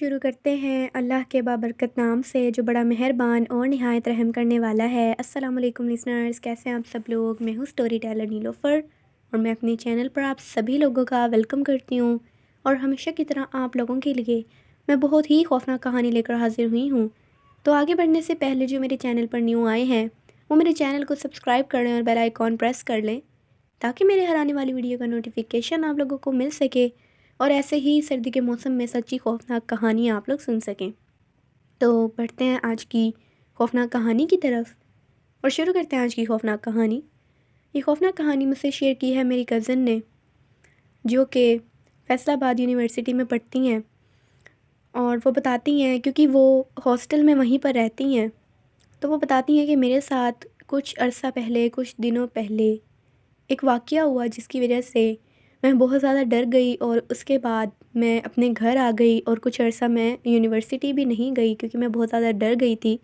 شروع کرتے ہیں اللہ کے بابرکت نام سے جو بڑا مہربان اور نہایت رحم کرنے والا ہے۔ السلام علیکم لسنرز، کیسے ہیں آپ سب لوگ؟ میں ہوں سٹوری ٹیلر نیلوفر اور میں اپنی چینل پر آپ سبھی لوگوں کا ویلکم کرتی ہوں، اور ہمیشہ کی طرح آپ لوگوں کے لیے میں بہت ہی خوفناک کہانی لے کر حاضر ہوئی ہوں۔ تو آگے بڑھنے سے پہلے جو میرے چینل پر نیو آئے ہیں وہ میرے چینل کو سبسکرائب کر لیں اور بیل آئیکن پریس کر لیں تاکہ میرے ہر آنے والی ویڈیو کا نوٹیفیکیشن آپ لوگوں کو مل سکے، اور ایسے ہی سردی کے موسم میں سچی خوفناک کہانی آپ لوگ سن سکیں۔ تو بڑھتے ہیں آج کی خوفناک کہانی کی طرف اور شروع کرتے ہیں آج کی خوفناک کہانی۔ یہ خوفناک کہانی مجھ سے شیئر کی ہے میری کزن نے، جو کہ فیصل آباد یونیورسٹی میں پڑھتی ہیں، اور وہ بتاتی ہیں کیونکہ وہ ہاسٹل میں وہیں پر رہتی ہیں، تو وہ بتاتی ہیں کہ میرے ساتھ کچھ عرصہ پہلے، کچھ دنوں پہلے ایک واقعہ ہوا جس کی وجہ سے میں بہت زیادہ ڈر گئی، اور اس کے بعد میں اپنے گھر آ گئی اور کچھ عرصہ میں یونیورسٹی بھی نہیں گئی کیونکہ میں بہت زیادہ ڈر گئی تھی،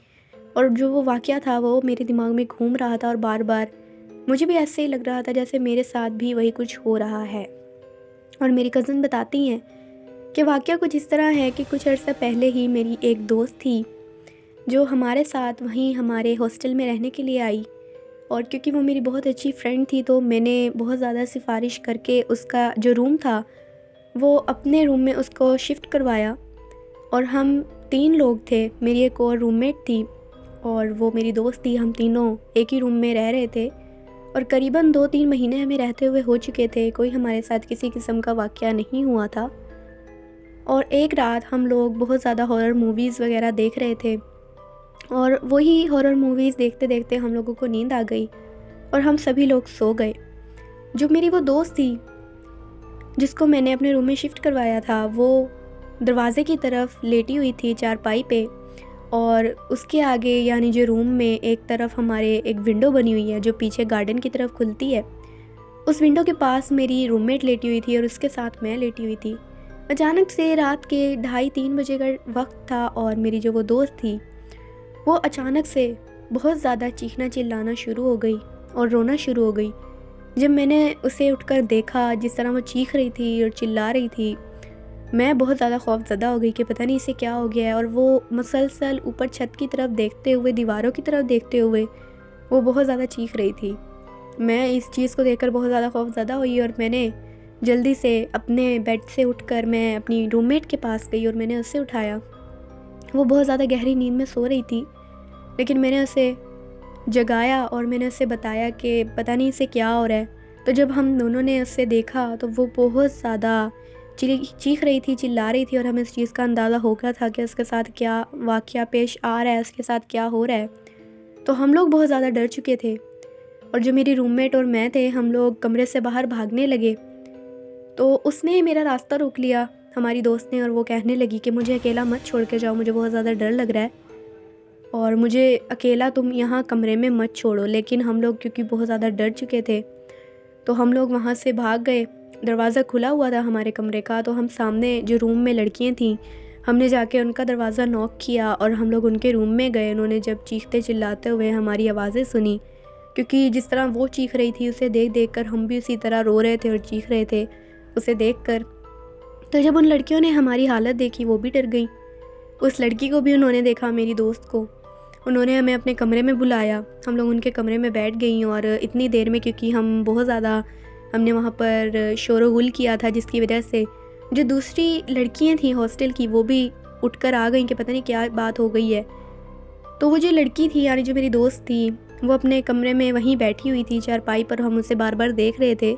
اور جو وہ واقعہ تھا وہ میرے دماغ میں گھوم رہا تھا، اور بار بار مجھے بھی ایسے ہی لگ رہا تھا جیسے میرے ساتھ بھی وہی کچھ ہو رہا ہے۔ اور میری کزن بتاتی ہیں کہ واقعہ کچھ اس طرح ہے کہ کچھ عرصہ پہلے ہی میری ایک دوست تھی جو ہمارے ساتھ وہیں ہمارے ہاسٹل میں رہنے کے لیے آئی، اور کیونکہ وہ میری بہت اچھی فرینڈ تھی تو میں نے بہت زیادہ سفارش کر کے اس کا جو روم تھا وہ اپنے روم میں اس کو شفٹ کروایا، اور ہم 3 لوگ تھے، میری ایک اور روم میٹ تھی اور وہ میری دوست تھی، ہم تینوں ایک ہی روم میں رہ رہے تھے، اور قریباً 2-3 مہینے ہمیں رہتے ہوئے ہو چکے تھے، کوئی ہمارے ساتھ کسی قسم کا واقعہ نہیں ہوا تھا۔ اور ایک رات ہم لوگ بہت زیادہ ہارر موویز وغیرہ دیکھ رہے تھے، اور وہی ہارر موویز دیکھتے دیکھتے ہم لوگوں کو نیند آ گئی اور ہم سبھی لوگ سو گئے۔ جو میری وہ دوست تھی جس کو میں نے اپنے روم میں شفٹ کروایا تھا، وہ دروازے کی طرف لیٹی ہوئی تھی چارپائی پہ، اور اس کے آگے یعنی جو روم میں ایک طرف ہمارے ایک ونڈو بنی ہوئی ہے جو پیچھے گارڈن کی طرف کھلتی ہے، اس ونڈو کے پاس میری روم میٹ لیٹی ہوئی تھی اور اس کے ساتھ میں لیٹی ہوئی تھی۔ اچانک سے رات کے 2:30-3 بجے کا وقت تھا، اور میری جو وہ دوست تھی وہ اچانک سے بہت زیادہ چیخنا چلانا شروع ہو گئی اور رونا شروع ہو گئی۔ جب میں نے اسے اٹھ کر دیکھا جس طرح وہ چیخ رہی تھی اور چلا رہی تھی، میں بہت زیادہ خوف زدہ ہو گئی کہ پتہ نہیں اسے کیا ہو گیا ہے، اور وہ مسلسل اوپر چھت کی طرف دیکھتے ہوئے، دیواروں کی طرف دیکھتے ہوئے وہ بہت زیادہ چیخ رہی تھی۔ میں اس چیز کو دیکھ کر بہت زیادہ خوف زدہ ہوئی، اور میں نے جلدی سے اپنے بیڈ سے اٹھ کر میں اپنی روم میٹ کے پاس گئی اور میں نے اسے اٹھایا۔ وہ بہت زیادہ گہری نیند میں سو رہی تھی، لیکن میں نے اسے جگایا اور میں نے اسے بتایا کہ پتہ نہیں اسے کیا ہو رہا ہے۔ تو جب ہم دونوں نے اسے دیکھا تو وہ بہت زیادہ چیخ رہی تھی، چلا رہی تھی، اور ہمیں اس چیز کا اندازہ ہو گیا تھا کہ اس کے ساتھ کیا واقعہ پیش آ رہا ہے، اس کے ساتھ کیا ہو رہا ہے۔ تو ہم لوگ بہت زیادہ ڈر چکے تھے، اور جو میری روم میٹ اور میں تھے ہم لوگ کمرے سے باہر بھاگنے لگے۔ تو اس نے میرا راستہ روک لیا، ہماری دوست نے، اور وہ کہنے لگی کہ مجھے اکیلا مت چھوڑ کے جاؤ، مجھے بہت زیادہ ڈر لگ رہا ہے اور مجھے اکیلا تم یہاں کمرے میں مت چھوڑو۔ لیکن ہم لوگ کیونکہ بہت زیادہ ڈر چکے تھے تو ہم لوگ وہاں سے بھاگ گئے۔ دروازہ کھلا ہوا تھا ہمارے کمرے کا، تو ہم سامنے جو روم میں لڑکیاں تھیں ہم نے جا کے ان کا دروازہ نوک کیا اور ہم لوگ ان کے روم میں گئے۔ انہوں نے جب چیختے چلاتے ہوئے ہماری آوازیں سنی، کیونکہ جس طرح وہ چیخ رہی تھی اسے دیکھ دیکھ کر ہم بھی اسی طرح رو رہے تھے اور چیخ رہے تھے اسے دیکھ کر، تو جب ان لڑکیوں نے ہماری حالت دیکھی وہ بھی ڈر گئیں۔ اس لڑکی کو بھی انہوں نے دیکھا، میری دوست کو، انہوں نے ہمیں اپنے کمرے میں بلایا، ہم لوگ ان کے کمرے میں بیٹھ گئیں، اور اتنی دیر میں کیونکہ ہم بہت زیادہ ہم نے وہاں پر شور و غل کیا تھا، جس کی وجہ سے جو دوسری لڑکیاں تھیں ہاسٹل کی وہ بھی اٹھ کر آ گئیں کہ پتہ نہیں کیا بات ہو گئی ہے۔ تو وہ جو لڑکی تھی یعنی جو میری دوست تھی وہ اپنے کمرے میں وہیں بیٹھی ہوئی تھی چارپائی پر، ہم اسے بار بار دیکھ رہے تھے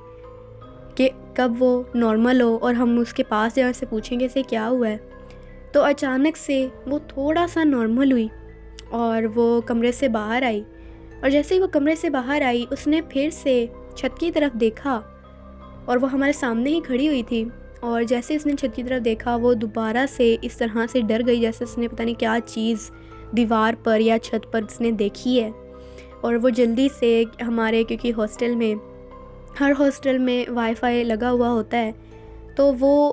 کہ کب وہ نارمل ہو اور ہم اس کے پاس جا سے پوچھیں گے اسے کیا ہوا ہے۔ تو اچانک سے وہ تھوڑا سا نارمل ہوئی اور وہ کمرے سے باہر آئی، اور جیسے ہی وہ کمرے سے باہر آئی اس نے پھر سے چھت کی طرف دیکھا، اور وہ ہمارے سامنے ہی کھڑی ہوئی تھی، اور جیسے اس نے چھت کی طرف دیکھا وہ دوبارہ سے اس طرح سے ڈر گئی جیسے اس نے پتہ نہیں کیا چیز دیوار پر یا چھت پر اس نے دیکھی ہے، اور وہ جلدی سے ہمارے کیونکہ ہاسٹل میں ہر ہاسٹل میں وائی فائی لگا ہوا ہوتا ہے، تو وہ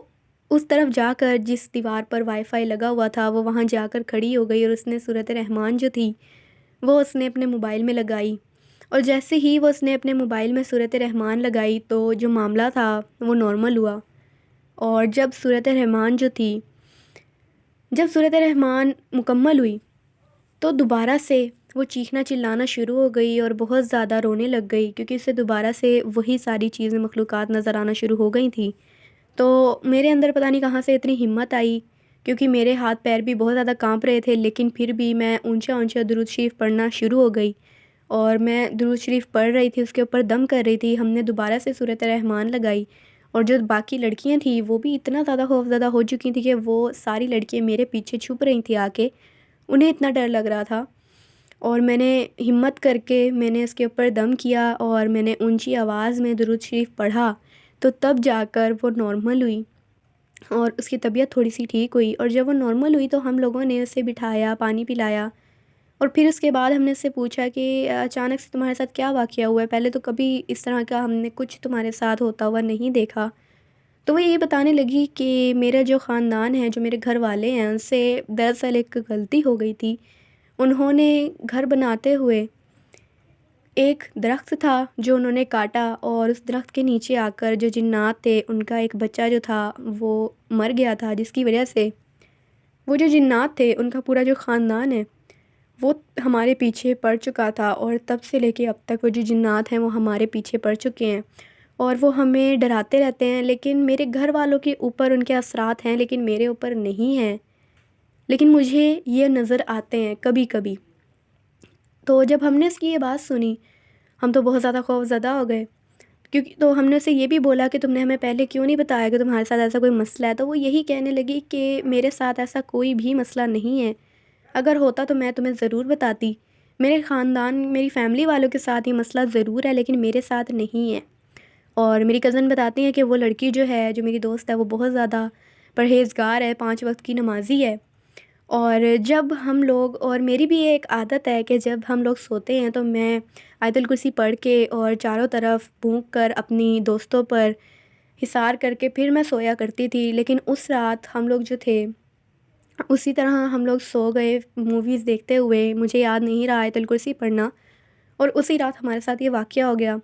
اس طرف جا کر جس دیوار پر وائی فائی لگا ہوا تھا وہ وہاں جا کر کھڑی ہو گئی، اور اس نے سورۃ رحمان جو تھی وہ اس نے اپنے موبائل میں لگائی، اور جیسے ہی وہ اس نے اپنے موبائل میں سورۃ رحمان لگائی تو جو معاملہ تھا وہ نارمل ہوا، اور جب سورۃ رحمان جو تھی جب صورت رحمان مکمل ہوئی تو دوبارہ سے وہ چیخنا چلانا شروع ہو گئی اور بہت زیادہ رونے لگ گئی، کیونکہ اسے دوبارہ سے وہی ساری چیزیں مخلوقات نظر آنا شروع ہو گئی تھیں۔ تو میرے اندر پتہ نہیں کہاں سے اتنی ہمت آئی، کیونکہ میرے ہاتھ پیر بھی بہت زیادہ کانپ رہے تھے، لیکن پھر بھی میں اونچا اونچا درود شریف پڑھنا شروع ہو گئی اور میں درود شریف پڑھ رہی تھی، اس کے اوپر دم کر رہی تھی۔ ہم نے دوبارہ سے سورۃ رحمان لگائی اور جو باقی لڑکیاں تھیں وہ بھی اتنا زیادہ خوفزدہ ہو چکی تھیں کہ وہ ساری لڑکیاں میرے پیچھے چھپ رہی تھیں آ کے، انہیں اتنا ڈر لگ رہا تھا۔ اور میں نے ہمت کر کے میں نے اس کے اوپر دم کیا اور میں نے اونچی آواز میں درود شریف پڑھا، تو تب جا کر وہ نارمل ہوئی اور اس کی طبیعت تھوڑی سی ٹھیک ہوئی۔ اور جب وہ نارمل ہوئی تو ہم لوگوں نے اسے بٹھایا، پانی پلایا، اور پھر اس کے بعد ہم نے اس سے پوچھا کہ اچانک سے تمہارے ساتھ کیا واقعہ ہوا ہے، پہلے تو کبھی اس طرح کا ہم نے کچھ تمہارے ساتھ ہوتا ہوا نہیں دیکھا۔ تو وہ یہ بتانے لگی کہ میرا جو خاندان ہے، جو میرے گھر والے ہیں، ان سے دراصل ایک غلطی ہو گئی تھی۔ انہوں نے گھر بناتے ہوئے ایک درخت تھا جو انہوں نے کاٹا، اور اس درخت کے نیچے آ کر جو جنات تھے ان کا ایک بچہ جو تھا وہ مر گیا تھا، جس کی وجہ سے وہ جو جنات تھے ان کا پورا جو خاندان ہے وہ ہمارے پیچھے پڑ چکا تھا، اور تب سے لے کے اب تک وہ جو جنات ہیں وہ ہمارے پیچھے پڑ چکے ہیں اور وہ ہمیں ڈراتے رہتے ہیں۔ لیکن میرے گھر والوں کے اوپر ان کے اثرات ہیں، لیکن میرے اوپر نہیں ہیں، لیکن مجھے یہ نظر آتے ہیں کبھی کبھی۔ تو جب ہم نے اس کی یہ بات سنی ہم تو بہت زیادہ خوف زدہ ہو گئے، کیونکہ تو ہم نے اسے یہ بھی بولا کہ تم نے ہمیں پہلے کیوں نہیں بتایا کہ تمہارے ساتھ ایسا کوئی مسئلہ ہے، تو وہ یہی کہنے لگی کہ میرے ساتھ ایسا کوئی بھی مسئلہ نہیں ہے، اگر ہوتا تو میں تمہیں ضرور بتاتی، میرے خاندان میری فیملی والوں کے ساتھ یہ مسئلہ ضرور ہے لیکن میرے ساتھ نہیں ہے۔ اور میری کزن بتاتی ہیں کہ وہ لڑکی جو ہے، جو میری دوست ہے، وہ بہت زیادہ پرہیزگار ہے، 5 وقت کی نمازی ہے، اور جب ہم لوگ، اور میری بھی ایک عادت ہے کہ جب ہم لوگ سوتے ہیں تو میں آیت الکرسی پڑھ کے اور چاروں طرف بھونک کر اپنی دوستوں پر حصار کر کے پھر میں سویا کرتی تھی۔ لیکن اس رات ہم لوگ جو تھے اسی طرح ہم لوگ سو گئے موویز دیکھتے ہوئے، مجھے یاد نہیں رہا آیت الکرسی پڑھنا، اور اسی رات ہمارے ساتھ یہ واقعہ ہو گیا۔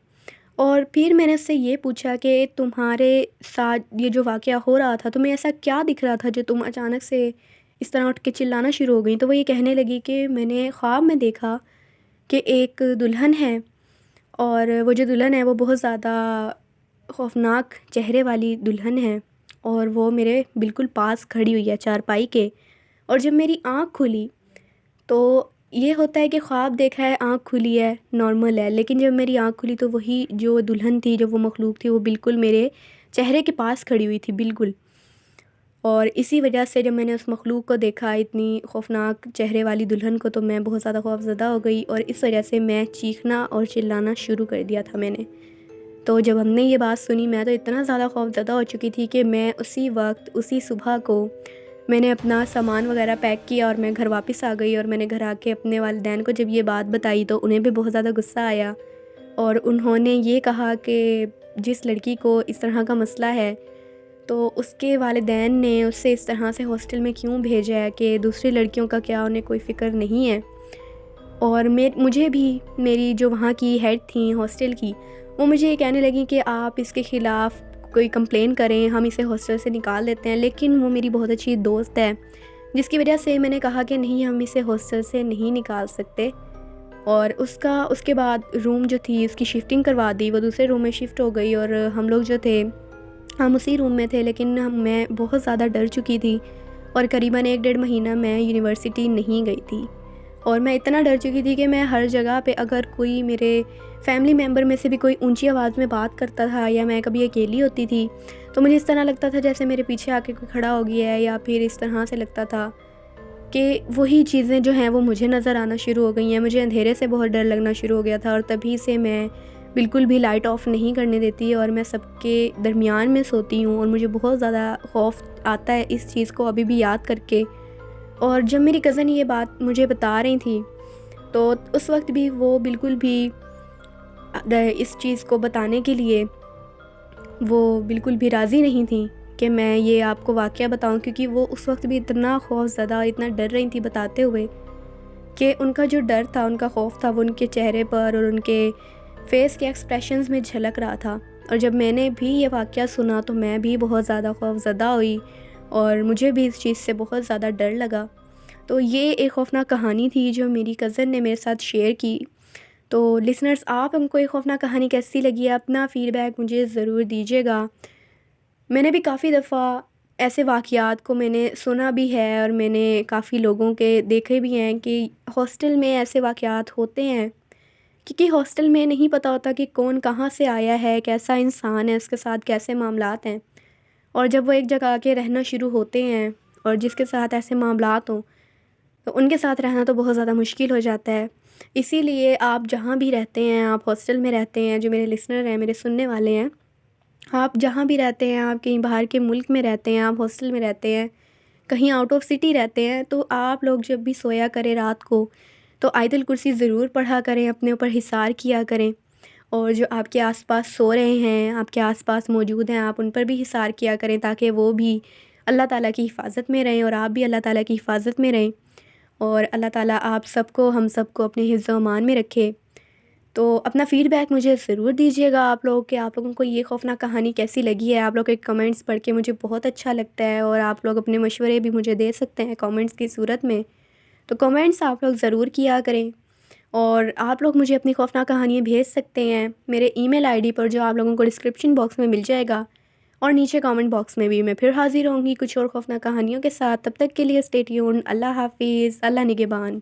اور پھر میں نے اس سے یہ پوچھا کہ تمہارے ساتھ یہ جو واقعہ ہو رہا تھا تمہیں ایسا کیا دکھ رہا تھا جو تم اچانک سے اس طرح اٹھ کے چلانا شروع ہو گئی؟ تو وہ یہ کہنے لگی کہ میں نے خواب میں دیکھا کہ ایک دلہن ہے، اور وہ جو دلہن ہے وہ بہت زیادہ خوفناک چہرے والی دلہن ہے، اور وہ میرے بالکل پاس کھڑی ہوئی ہے چارپائی کے، اور جب میری آنکھ کھلی تو یہ ہوتا ہے کہ خواب دیکھا ہے، آنکھ کھلی ہے، نارمل ہے، لیکن جب میری آنکھ کھلی تو وہی جو دلہن تھی، جو وہ مخلوق تھی، وہ بالکل میرے چہرے کے پاس کھڑی ہوئی تھی بالکل۔ اور اسی وجہ سے جب میں نے اس مخلوق کو دیکھا، اتنی خوفناک چہرے والی دلہن کو، تو میں بہت زیادہ خوف زدہ ہو گئی، اور اس وجہ سے میں چیخنا اور چلانا شروع کر دیا تھا میں نے۔ تو جب ہم نے یہ بات سنی میں تو اتنا زیادہ خوف زدہ ہو چکی تھی کہ میں اسی وقت، اسی صبح کو میں نے اپنا سامان وغیرہ پیک کیا اور میں گھر واپس آ گئی، اور میں نے گھر آ کے اپنے والدین کو جب یہ بات بتائی تو انہیں بھی بہت زیادہ غصہ آیا، اور انہوں نے یہ کہا کہ جس لڑکی کو اس طرح کا مسئلہ ہے تو اس کے والدین نے اسے اس طرح سے ہاسٹل میں کیوں بھیجا ہے، کہ دوسری لڑکیوں کا کیا انہیں کوئی فکر نہیں ہے۔ اور مجھے بھی میری جو وہاں کی ہیڈ تھیں ہاسٹل کی، وہ مجھے یہ کہنے لگیں کہ آپ اس کے خلاف کوئی کمپلین کریں، ہم اسے ہاسٹل سے نکال دیتے ہیں، لیکن وہ میری بہت اچھی دوست ہے، جس کی وجہ سے میں نے کہا کہ نہیں، ہم اسے ہاسٹل سے نہیں نکال سکتے۔ اور اس کے بعد روم جو تھی اس کی شفٹنگ کروا دی، وہ دوسرے روم میں شفٹ ہو گئی، اور ہم لوگ جو تھے ہم اسی روم میں تھے، لیکن میں بہت زیادہ ڈر چکی تھی، اور قریباً 1 ڈیڑھ مہینہ میں یونیورسٹی نہیں گئی تھی، اور میں اتنا ڈر چکی تھی کہ میں ہر جگہ پہ اگر کوئی میرے فیملی ممبر میں سے بھی کوئی اونچی آواز میں بات کرتا تھا، یا میں کبھی اکیلی ہوتی تھی تو مجھے اس طرح لگتا تھا جیسے میرے پیچھے آ کے کوئی کھڑا ہو گیا ہے، یا پھر اس طرح سے لگتا تھا کہ وہی چیزیں جو ہیں وہ مجھے نظر آنا شروع ہو گئی ہیں۔ مجھے اندھیرے سے بہت ڈر لگنا شروع ہو گیا تھا، اور تبھی سے میں بالکل بھی لائٹ آف نہیں کرنے دیتی، اور میں سب کے درمیان میں سوتی ہوں، اور مجھے بہت زیادہ خوف آتا ہے اس چیز کو ابھی بھی یاد کر کے۔ اور جب میری کزن یہ بات مجھے بتا رہی تھی تو اس وقت بھی وہ بالکل بھی اس چیز کو بتانے کے لیے وہ بالکل بھی راضی نہیں تھیں کہ میں یہ آپ کو واقعہ بتاؤں، کیونکہ وہ اس وقت بھی اتنا خوف زدہ، اتنا ڈر رہی تھی بتاتے ہوئے، کہ ان کا جو ڈر تھا، ان کا خوف تھا، وہ ان کے چہرے پر اور ان کے فیس کے ایکسپریشنز میں جھلک رہا تھا۔ اور جب میں نے بھی یہ واقعہ سنا تو میں بھی بہت زیادہ خوف زدہ ہوئی، اور مجھے بھی اس چیز سے بہت زیادہ ڈر لگا۔ تو یہ ایک خوفناک کہانی تھی جو میری کزن نے میرے ساتھ شیئر کی۔ تو لسنرز، آپ ہم کو یہ خوفناک کہانی کیسی لگی ہے اپنا فیڈ بیک مجھے ضرور دیجیے گا۔ میں نے بھی کافی دفعہ ایسے واقعات کو میں نے سنا بھی ہے، اور میں نے کافی لوگوں کے دیکھے بھی ہیں کہ ہاسٹل میں ایسے واقعات ہوتے ہیں، کیونکہ ہاسٹل میں نہیں پتہ ہوتا کہ کون کہاں سے آیا ہے، کیسا انسان ہے، اس کے ساتھ کیسے معاملات ہیں، اور جب وہ ایک جگہ آ کے رہنا شروع ہوتے ہیں اور جس کے ساتھ ایسے معاملات ہوں تو ان کے ساتھ رہنا تو بہت زیادہ مشکل ہو جاتا ہے۔ اسی لیے آپ جہاں بھی رہتے ہیں، آپ ہاسٹل میں رہتے ہیں، جو میرے لسنر ہیں، میرے سننے والے ہیں، آپ جہاں بھی رہتے ہیں، آپ کہیں باہر کے ملک میں رہتے ہیں، آپ ہاسٹل میں رہتے ہیں، کہیں آؤٹ آف سٹی رہتے ہیں، تو آپ لوگ جب بھی سویا کریں رات کو تو آیت الکرسی ضرور پڑھا کریں، اپنے اوپر حصار کیا کریں، اور جو آپ کے آس پاس سو رہے ہیں، آپ کے آس پاس موجود ہیں، آپ ان پر بھی حصار کیا کریں تاکہ وہ بھی اللہ تعالیٰ کی حفاظت میں رہیں اور آپ بھی اللہ تعالیٰ کی حفاظت میں رہیں، اور اللہ تعالیٰ آپ سب کو، ہم سب کو اپنے حفظ و امان میں رکھے۔ تو اپنا فیڈ بیک مجھے ضرور دیجیے گا آپ لوگ کہ آپ لوگوں کو یہ خوفناک کہانی کیسی لگی ہے۔ آپ لوگ کے کمنٹس پڑھ کے مجھے بہت اچھا لگتا ہے، اور آپ لوگ اپنے مشورے بھی مجھے دے سکتے ہیں کمنٹس کی صورت میں، تو کمنٹس آپ لوگ ضرور کیا کریں، اور آپ لوگ مجھے اپنی خوفناک کہانیاں بھیج سکتے ہیں میرے ای میل آئی ڈی پر، جو آپ لوگوں کو ڈسکرپشن باکس میں مل جائے گا، اور نیچے کامنٹ باکس میں بھی میں پھر حاضر ہوں گی کچھ اور خوفناک کہانیوں کے ساتھ۔ تب تک کے لیے اسٹے ٹیونڈ۔ اللہ حافظ، اللہ نگہبان۔